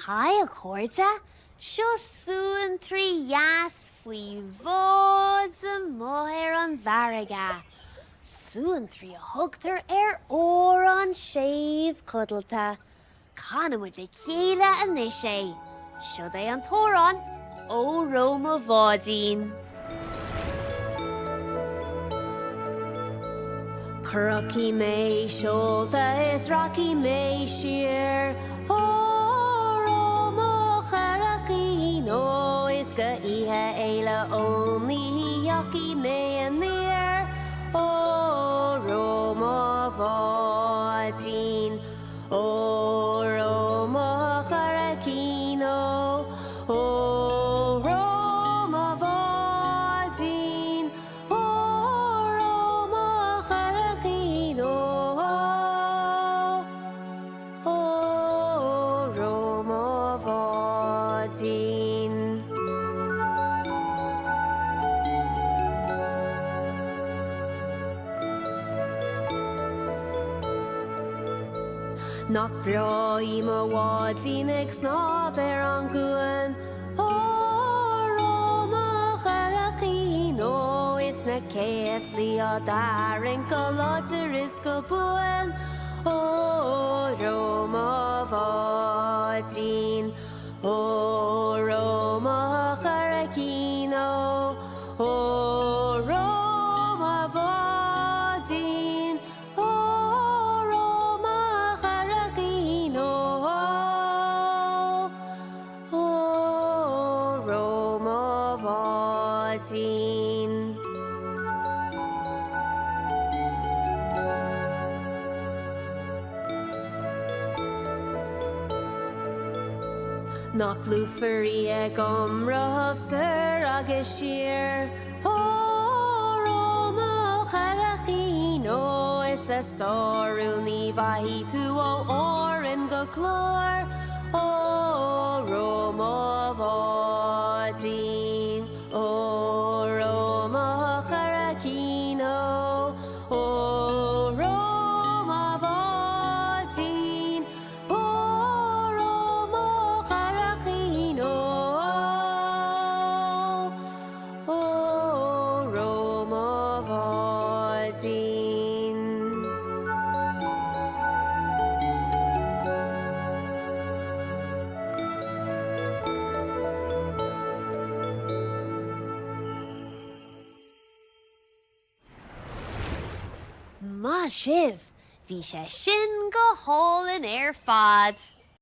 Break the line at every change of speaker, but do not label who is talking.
Hi, Corta. Seo suan trí jas faoi bhód mohair an bharraga. Suan trí a thugtar ór an séomh codalta. Canamid le chéile anis é. Seo é an tóran ó Roma Bháidín. Crucky mé seolta is rocky mé siar. Ó Roma charachí nó is go ihe éile ónlaí hiaci mé an níor. Ó Roma Bháidín. Ó Roma charachí nó. Ó Roma Bháidín. Ó Roma charachí nó. Ó Roma Bháidín. Nach braí má Bháidín ag snáb an gúin. Ó Roma charachí nó is na céas lí á darin go láidir is go buin. Ó Roma Bháidín. Ó Roma charachí nó. Ó Roma Bháidín. Ó Roma charachí nó. Ó Roma Bháidín. Nach lufarí ag omrah sir agus siar. Ó Roma charachí nó is a sárú ní bhaithí tú ó óran go clór. Ó Roma Bháidín. Ó Roma charachí nó. Ó Roma Bháidín. Ó Roma charachí nó. Ó Roma Bháidín. Má sibh, bhí sé sin go hálinn fad.